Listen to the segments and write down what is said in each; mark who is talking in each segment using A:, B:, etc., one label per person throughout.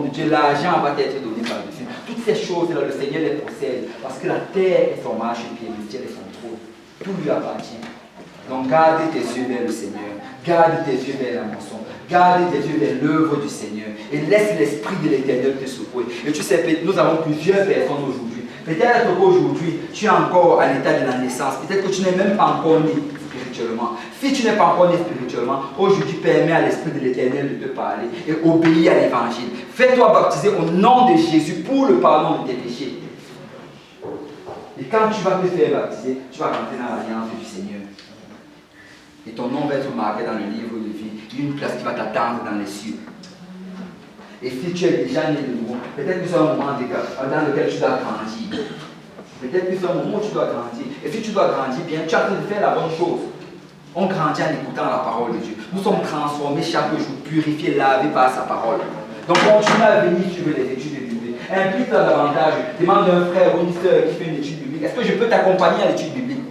A: royaume de Dieu, l'argent va t'être donné par-dessus. Toutes ces choses-là, le Seigneur les possède. Parce que la terre est son marchepied, le ciel est son trône. Tout lui appartient. Donc garde tes yeux vers le Seigneur. Garde tes yeux vers la moisson. Garde tes yeux vers l'œuvre du Seigneur. Et laisse l'Esprit de l'Éternel te secouer. Et tu sais, nous avons plusieurs personnes aujourd'hui. Peut-être qu'aujourd'hui, tu es encore à l'état de la naissance. Peut-être que tu n'es même pas encore né spirituellement. Si tu n'es pas encore né spirituellement, aujourd'hui, permets à l'Esprit de l'Éternel de te parler et obéis à l'Évangile. Fais-toi baptiser au nom de Jésus pour le pardon de tes péchés. Et quand tu vas te faire baptiser, tu vas rentrer dans l'alliance du Seigneur. Et ton nom va être marqué dans le livre de vie. Il y a une place qui va t'attendre dans les cieux. Et si tu es déjà né de nouveau, peut-être que c'est un moment dans lequel tu dois grandir. Peut-être que c'est un moment où tu dois grandir. Et si tu dois grandir bien, tu as besoin de faire la bonne chose. On grandit en écoutant la parole de Dieu. Nous sommes transformés chaque jour, purifiés, lavés par sa parole. Donc continue à venir sur les études bibliques. Implique-toi davantage. Demande à un frère ou une soeur qui fait une étude biblique. Est-ce que je peux t'accompagner à l'étude biblique?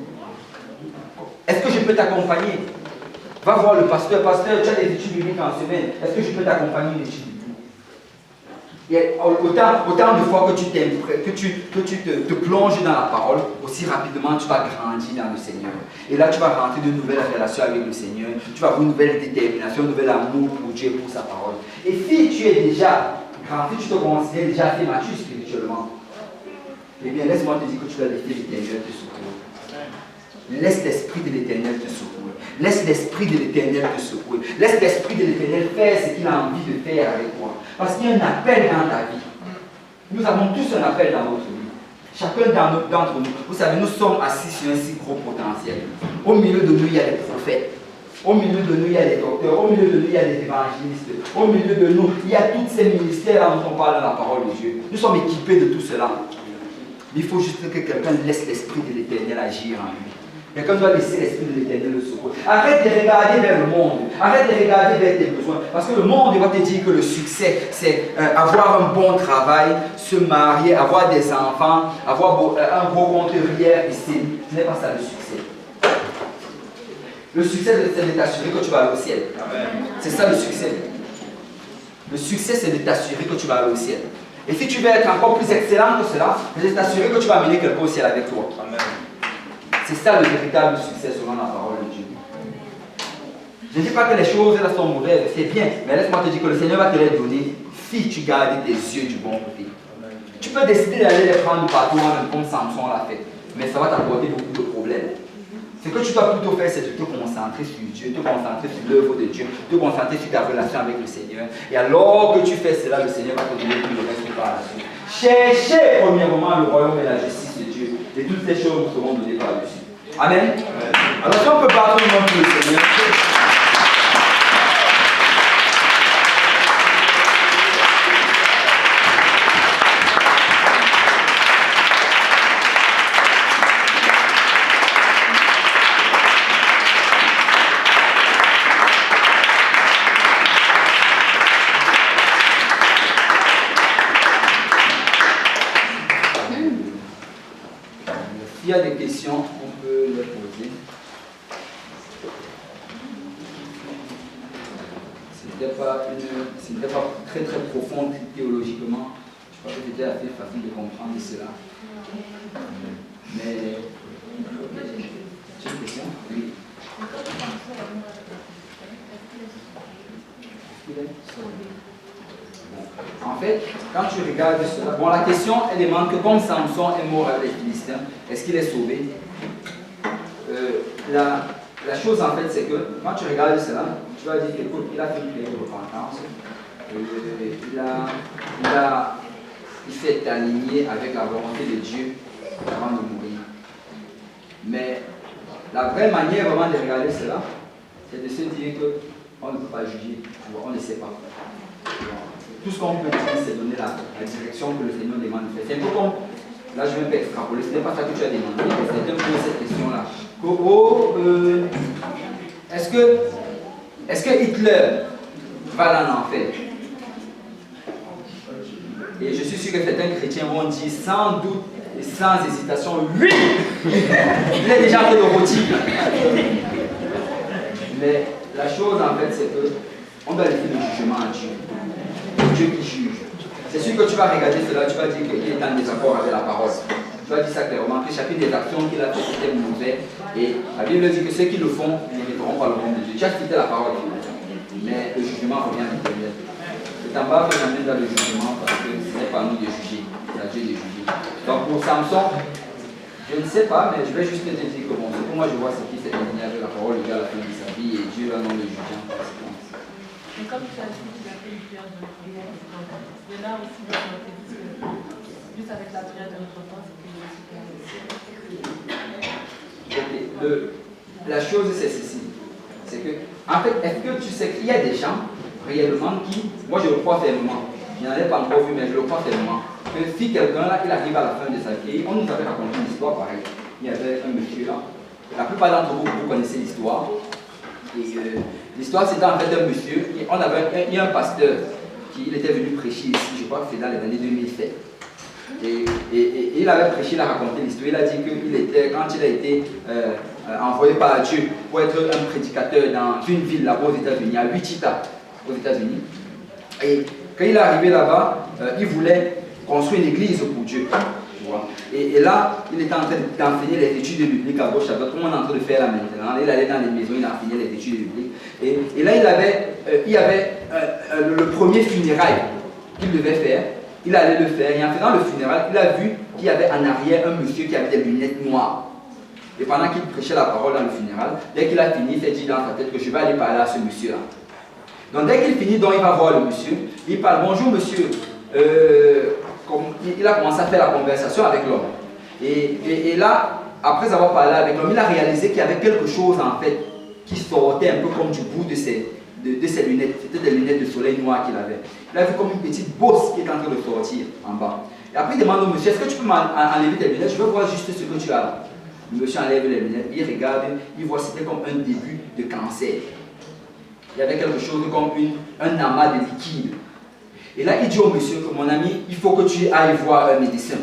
A: Est-ce que je peux t'accompagner? Va voir le pasteur. Pasteur, tu as des études bibliques en semaine. Est-ce que je peux t'accompagner à une étude biblique? Et autant de fois que tu te plonges dans la parole, aussi rapidement tu vas grandir dans le Seigneur. Et là, tu vas rentrer de nouvelles relations avec le Seigneur. Tu vas avoir une nouvelle détermination, un nouvel amour pour Dieu et pour sa parole. Et si tu es déjà grand, si tu te considères déjà assez mature spirituellement, eh bien, laisse-moi te dire que tu dois laisser l'Éternel te secouer. Laisse l'Esprit de l'Éternel te secouer. Laisse l'Esprit de l'Éternel te secouer. Laisse l'Esprit de l'Éternel faire ce qu'il a envie de faire avec toi. Parce qu'il y a un appel dans ta vie. Nous avons tous un appel dans notre vie. Chacun d'entre nous. Vous savez, nous sommes assis sur un si gros potentiel. Au milieu de nous, il y a des prophètes. Au milieu de nous, il y a des docteurs. Au milieu de nous, il y a des évangélistes. Au milieu de nous, il y a tous ces ministères dont on parle dans la parole de Dieu. Nous sommes équipés de tout cela. Mais il faut juste que quelqu'un laisse l'Esprit de l'Éternel agir en lui. Quelqu'un doit laisser l'Esprit de l'Éternel le secouer. Arrête de regarder vers le monde. Arrête de regarder vers tes besoins. Parce que le monde va te dire que le succès, c'est avoir un bon travail, se marier, avoir des enfants, avoir un beau compte hier ici. Ce n'est pas ça le succès. Le succès, c'est de t'assurer que tu vas aller au ciel. C'est ça le succès. Le succès, c'est de t'assurer que tu vas aller au ciel. Et si tu veux être encore plus excellent que cela, c'est de t'assurer que tu vas amener quelqu'un au ciel avec toi. Amen. C'est ça le véritable succès selon la parole de Dieu. Je ne dis pas que les choses là sont mauvaises, c'est bien, mais laisse-moi te dire que le Seigneur va te les donner si tu gardes tes yeux du bon côté. Tu peux décider d'aller les prendre partout comme Samson l'a fait, mais ça va t'apporter beaucoup de problèmes. Ce que tu dois plutôt faire, c'est de te concentrer sur Dieu, te concentrer sur l'œuvre de Dieu, te concentrer sur ta relation avec le Seigneur. Et alors que tu fais cela, le Seigneur va te donner tout le reste par la suite. Cherchez premièrement le royaume et la justice de Dieu. Et toutes ces choses nous seront données par-dessus. Amen. Alors si on peut battre le nom pour le Seigneur. S'il y a des questions, on peut les poser. Ce n'était pas très très profond théologiquement. Je crois que c'était assez facile de comprendre cela. Mais, j'ai une question? Oui. En fait, quand tu regardes cela, bon, la question, elle demande que comme Samson est mort avec les Philistins, est-ce qu'il est sauvé? La chose en fait, c'est que quand tu regardes cela, tu vas dire qu'il a fait une prière de repentance, il s'est aligné avec la volonté de Dieu avant de mourir. Mais la vraie manière vraiment de regarder cela, c'est de se dire qu'on ne peut pas juger, on ne sait pas. Tout ce qu'on peut dire, c'est donner la direction que le Seigneur demande de faire. C'est un peu comme, là je vais un peu extrapoler, ce n'est pas ça que tu as demandé, mais c'est un peu cette question-là. Est-ce que Hitler va dans l'enfer? Et je suis sûr que certains chrétiens vont dire sans doute et sans hésitation, oui! Il est déjà en train de rôtir. Mais la chose en fait, c'est que on doit laisser le jugement à Dieu. Dieu qui juge. c'est sûr que tu vas regarder cela, tu vas dire qu'il est en désaccord avec la parole. Tu vas dire ça clairement, que chacune des actions qu'il a faites était mauvaise. Et la Bible dit que ceux qui le font n'hériteront pas le royaume de Dieu. Tu as cité la parole, mais le jugement revient du premier. C'est en bas que j'amène dans le jugement parce que ce n'est pas à nous de juger, c'est à Dieu de juger. Donc pour Samson, je ne sais pas, mais je vais juste te dire que bon, ce que moi je vois, c'est qu'il s'est aligné avec la parole de Dieu à la fin de sa vie et Dieu va non le juger en conséquence.
B: Mais comme tu as dit qu'il a fait une prière de repentance, c'est là aussi que tu m'as dit que juste avec la prière de repentance, c'est qu'il est aussi.
A: La chose c'est ceci, c'est que, en fait, est-ce que tu sais qu'il y a des gens réellement qui, moi je le crois fermement, je n'en ai pas encore vu, mais je le crois fermement, que si quelqu'un là, il arrive à la fin de sa vie, on nous avait raconté une histoire pareille. Il y avait un monsieur là, la plupart d'entre vous, vous connaissez l'histoire, et l'histoire c'était en fait un monsieur, il y a un pasteur qui il était venu prêcher ici, je crois que c'est dans les années 2007. Et il avait prêché, il a raconté l'histoire, il a dit qu'il était, quand il a été envoyé par Dieu pour être un prédicateur dans une ville là-bas aux États-Unis, à Wichita, aux États-Unis. Et quand il est arrivé là-bas, il voulait construire une église pour Dieu. Tu vois. Et là, il était en train d'enseigner les études bibliques à gauche, à droite, comme on est en train de faire là maintenant. Il allait dans les maisons, il enseignait les études bibliques. Et là, il y avait le premier funérail qu'il devait faire. Il allait le faire. Et en faisant le funérail, il a vu qu'il y avait en arrière un monsieur qui avait des lunettes noires. Et pendant qu'il prêchait la parole dans le funérail, dès qu'il a fini, il s'est dit dans sa tête que je vais aller parler à ce monsieur-là. Donc dès qu'il finit, donc, il va voir le monsieur. Il parle, bonjour monsieur. Il a commencé à faire la conversation avec l'homme. Et là, après avoir parlé avec l'homme, il a réalisé qu'il y avait quelque chose en fait qui sortait un peu comme du bout de ses lunettes. C'était des lunettes de soleil noires qu'il avait. Il a vu comme une petite bosse qui est en train de sortir en bas. Et après, il demande au monsieur, est-ce que tu peux m'enlever tes lunettes? Je veux voir juste ce que tu as là. Le monsieur enlève les lunettes, il regarde, il voit que c'était comme un début de cancer. Il y avait quelque chose comme un amas de liquide. Et là, il dit au monsieur que mon ami, il faut que tu ailles voir un médecin.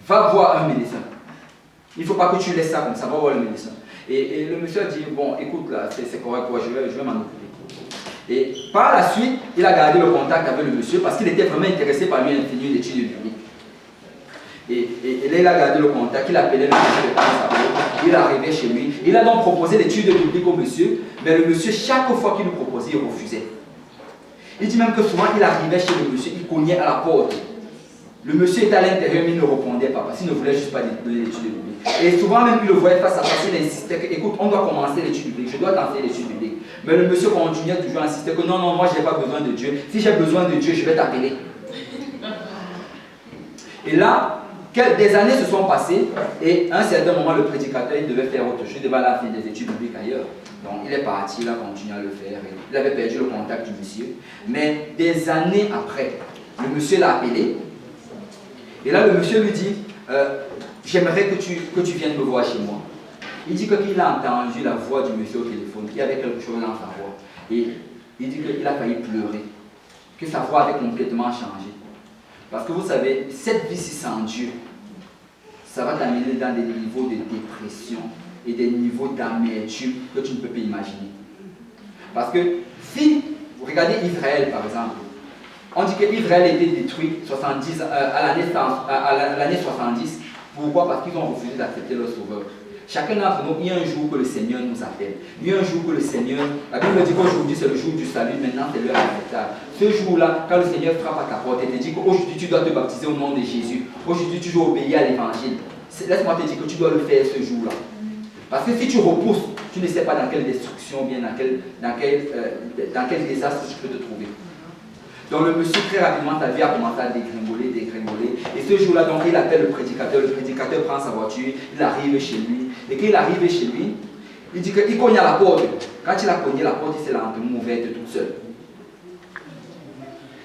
A: Va voir un médecin. Il ne faut pas que tu laisses ça comme ça, va voir le médecin. Et le monsieur a dit, bon, écoute là, c'est correct, je vais m'en occuper. Et par la suite, il a gardé le contact avec le monsieur parce qu'il était vraiment intéressé par lui enseigner une étude biblique. Et là, il a gardé le contact, il appelait le monsieur de temps à autre, il arrivait chez lui. Il a donc proposé l'étude biblique au monsieur, mais le monsieur, chaque fois qu'il lui proposait, il refusait. Il dit même que souvent, il arrivait chez le monsieur, il cognait à la porte. Le monsieur était à l'intérieur, mais il ne répondait pas parce qu'il ne voulait juste pas donner l'étude biblique. Et souvent, même il le voyait face à face, il insistait que, écoute, on doit commencer l'étude biblique, je dois t'enseigner l'étude biblique. Mais le monsieur continuait toujours à insister que non, non, moi, je n'ai pas besoin de Dieu. Si j'ai besoin de Dieu, je vais t'appeler. Et là, des années se sont passées et à un certain moment, le prédicateur, il devait faire autre chose, il devait aller faire des études bibliques ailleurs. Donc, il est parti, il a continué à le faire. Il avait perdu le contact du monsieur. Mais des années après, le monsieur l'a appelé. Et là, le monsieur lui dit, j'aimerais que tu viennes me voir chez moi. Il dit qu'il a entendu la voix du monsieur au téléphone, qu'il y avait quelque chose dans sa voix. Et il dit qu'il a failli pleurer, que sa voix avait complètement changé. Parce que vous savez, cette vie-ci sans Dieu, ça va t'amener dans des niveaux de dépression et des niveaux d'amertume que tu ne peux pas imaginer. Parce que si, vous regardez Israël par exemple, on dit qu'Israël a été détruit à l'année 70. Pourquoi? Parce qu'ils ont refusé d'accepter leur sauveur. Chacun d'entre nous, il y a un jour que le Seigneur nous appelle. Il y a un jour que le Seigneur, la Bible dit qu'aujourd'hui c'est le jour du salut, maintenant c'est l'heure acceptable. Ce jour-là, quand le Seigneur frappe à ta porte et te dit qu'aujourd'hui tu dois te baptiser au nom de Jésus, aujourd'hui tu dois obéir à l'évangile, laisse-moi te dire que tu dois le faire ce jour-là. Parce que si tu repousses, tu ne sais pas dans quelle destruction, bien dans quel désastre tu peux te trouver. Donc le monsieur, très rapidement, sa vie a commencé à dégringoler. Et ce jour-là, donc, il appelle le prédicateur prend sa voiture, il arrive chez lui. Et quand il arrive chez lui, il dit qu'il cogne à la porte. Quand il a cogné la porte, il s'est lentement ouverte toute seule.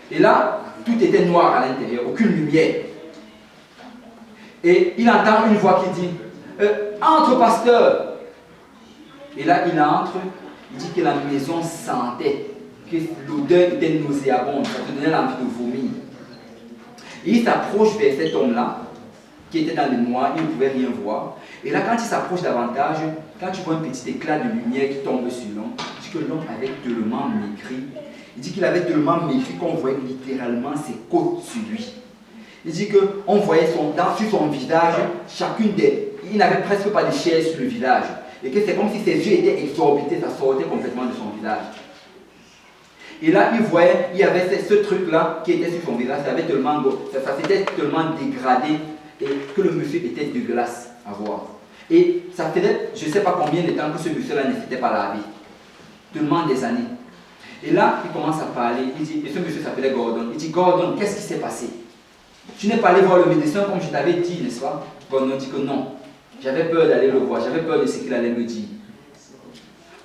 A: Et là, tout était noir à l'intérieur, aucune lumière. Et il entend une voix qui dit, entre pasteur. Et là, il entre, il dit que la maison sentait, que l'odeur était nauséabonde, ça te donnait l'envie de vomir. Et il s'approche vers cet homme-là, qui était dans le noir, il ne pouvait rien voir. Et là, quand il s'approche davantage, quand tu vois un petit éclat de lumière qui tombe sur l'homme, il dit que l'homme avait tellement maigri. Il dit qu'il avait tellement maigri qu'on voyait littéralement ses côtes sur lui. Il dit qu'on voyait sur son visage, il n'avait presque pas de chair sur le visage. Et que c'est comme si ses yeux étaient exorbités, ça sortait complètement de son visage. Et là, il y avait ce truc-là qui était sur son visage, ça s'était tellement dégradé et que le monsieur était dégueulasse à voir. Et ça faisait, je ne sais pas combien de temps que ce monsieur-là ne s'était pas lavé. Tellement des années. Et là, il commence à parler, et ce monsieur s'appelait Gordon. Il dit, Gordon, qu'est-ce qui s'est passé? Tu n'es pas allé voir le médecin comme je t'avais dit, n'est-ce pas? Gordon dit que non. J'avais peur d'aller le voir, j'avais peur de ce qu'il allait me dire.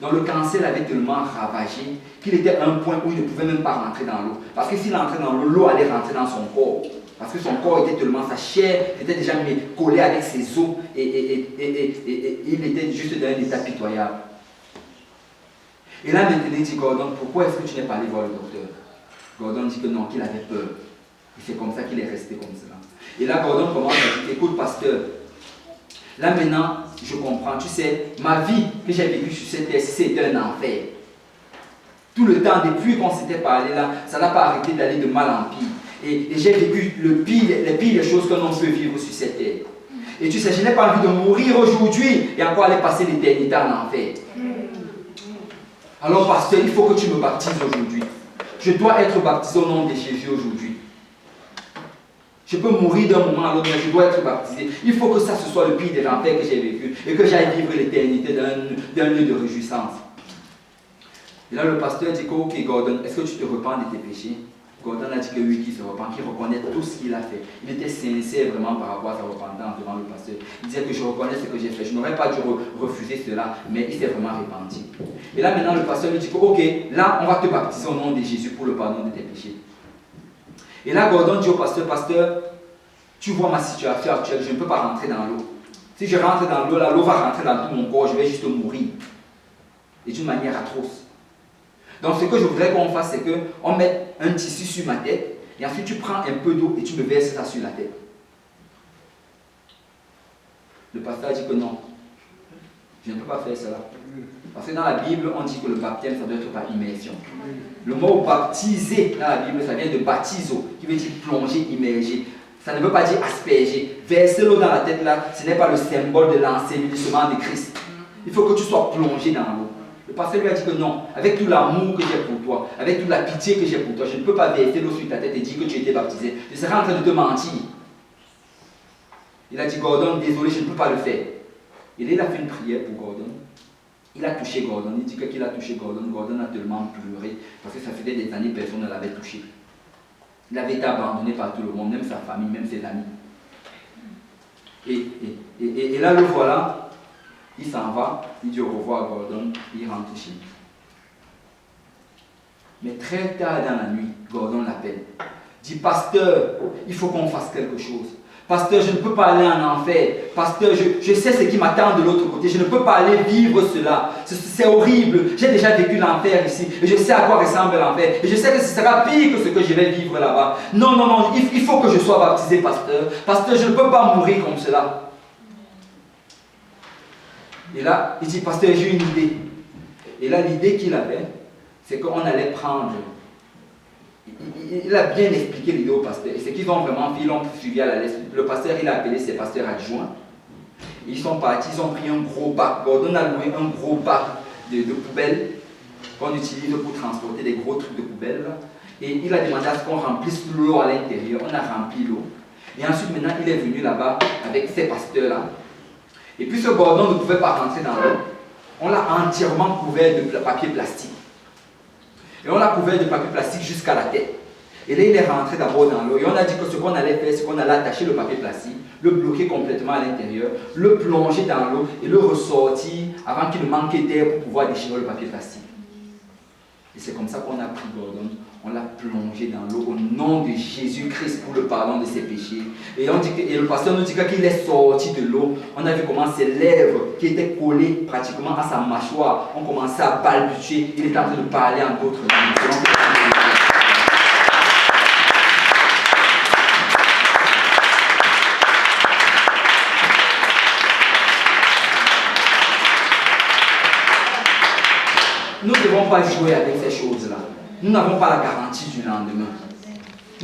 A: Donc le cancer l'avait tellement ravagé qu'il était à un point où il ne pouvait même pas rentrer dans l'eau. Parce que s'il entrait dans l'eau, l'eau allait rentrer dans son corps. Parce que son corps était tellement, sa chair était déjà collée avec ses os et il était juste dans un état pitoyable. Et là maintenant il dit, Gordon, pourquoi est-ce que tu n'es pas allé voir le docteur? Gordon dit que non, qu'il avait peur. Et c'est comme ça qu'il est resté comme cela. Et là Gordon commence à dire, écoute pasteur, là maintenant je comprends, tu sais, ma vie que j'ai vécue sur cette terre, c'était un enfer. Tout le temps, depuis qu'on s'était parlé là, ça n'a pas arrêté d'aller de mal en pire. Et j'ai vécu les pires choses que l'on peut vivre sur cette terre. Et tu sais, je n'ai pas envie de mourir aujourd'hui et encore aller passer l'éternité en enfer. Alors pasteur, il faut que tu me baptises aujourd'hui. Je dois être baptisé au nom de Jésus aujourd'hui. Je peux mourir d'un moment à l'autre, mais je dois être baptisé. Il faut que ça ce soit le pire des enfers que j'ai vécu et que j'aille vivre l'éternité d'un lieu de réjouissance. Et là, le pasteur dit que, ok Gordon, est-ce que tu te repens de tes péchés? Gordon a dit que oui, qu'il se repent, qu'il reconnaît tout ce qu'il a fait. Il était sincère vraiment par rapport à sa repentance devant le pasteur. Il disait que je reconnais ce que j'ai fait. Je n'aurais pas dû refuser cela, mais il s'est vraiment repenti. Et là maintenant, le pasteur lui dit que, ok, là, on va te baptiser au nom de Jésus pour le pardon de tes péchés. Et là, Gordon dit au pasteur, pasteur, tu vois ma situation actuelle, je ne peux pas rentrer dans l'eau. Si je rentre dans l'eau, l'eau va rentrer dans tout mon corps, je vais juste mourir. Et d'une manière atroce. Donc ce que je voudrais qu'on fasse, c'est qu'on mette un tissu sur ma tête, et ensuite tu prends un peu d'eau et tu me verses ça sur la tête. Le pasteur dit que non, je ne peux pas faire cela. Parce que dans la Bible, on dit que le baptême, ça doit être par immersion. Le mot baptiser dans la Bible, ça vient de baptizo, qui veut dire plonger, immerger. Ça ne veut pas dire asperger. Verser l'eau dans la tête là, ce n'est pas le symbole de l'ensevelissement de Christ. Il faut que tu sois plongé dans l'eau. Le pasteur lui a dit que non, avec tout l'amour que j'ai pour toi, avec toute la pitié que j'ai pour toi, je ne peux pas verser l'eau sur ta tête et dire que tu étais baptisé. Je serais en train de te mentir. Il a dit, Gordon, désolé, je ne peux pas le faire. Et là, il a fait une prière pour Gordon. Il a touché Gordon. Il dit que qu'il a touché Gordon. Gordon a tellement pleuré parce que ça faisait des années que personne ne l'avait touché. Il avait été abandonné par tout le monde, même sa famille, même ses amis. Et là, le voilà. Il s'en va, il dit au revoir à Gordon, il rentre chez lui. Mais très tard dans la nuit, Gordon l'appelle. Dit, pasteur, il faut qu'on fasse quelque chose. Pasteur, je ne peux pas aller en enfer. Pasteur, je sais ce qui m'attend de l'autre côté. Je ne peux pas aller vivre cela. C'est horrible. J'ai déjà vécu l'enfer ici. Et je sais à quoi ressemble l'enfer. Et je sais que ce sera pire que ce que je vais vivre là-bas. Non, non, non, il faut que je sois baptisé, pasteur. Pasteur, je ne peux pas mourir comme cela. Et là, il dit, pasteur, j'ai une idée. Et là, l'idée qu'il avait, c'est qu'on allait prendre. Il a bien expliqué l'idée au pasteur. Et c'est qu'ils ont vraiment fait, ils l'ont suivi à la lettre. Le pasteur, il a appelé ses pasteurs adjoints. Ils sont partis, ils ont pris un gros bac. Gordon a loué un gros bac de poubelles qu'on utilise pour transporter des gros trucs de poubelles. Et il a demandé à ce qu'on remplisse l'eau à l'intérieur. On a rempli l'eau. Et ensuite, maintenant, il est venu là-bas avec ces pasteurs-là. Et puis ce Gordon ne pouvait pas rentrer dans l'eau. On l'a entièrement couvert de papier plastique. Et on l'a couvert de papier plastique jusqu'à la tête. Et là, il est rentré d'abord dans l'eau. Et on a dit que ce qu'on allait faire, c'est qu'on allait attacher le papier plastique, le bloquer complètement à l'intérieur, le plonger dans l'eau et le ressortir avant qu'il ne manque d'air pour pouvoir déchirer le papier plastique. Et c'est comme ça qu'on a pris Gordon, on l'a plongé dans l'eau au nom de Jésus-Christ pour le pardon de ses péchés. Et le pasteur nous dit qu'il est sorti de l'eau. On a vu comment ses lèvres qui étaient collées pratiquement à sa mâchoire ont commencé à balbutier. Il est en train de parler en d'autres langues. Nous ne devons pas jouer avec ces choses-là. Nous n'avons pas la garantie du lendemain.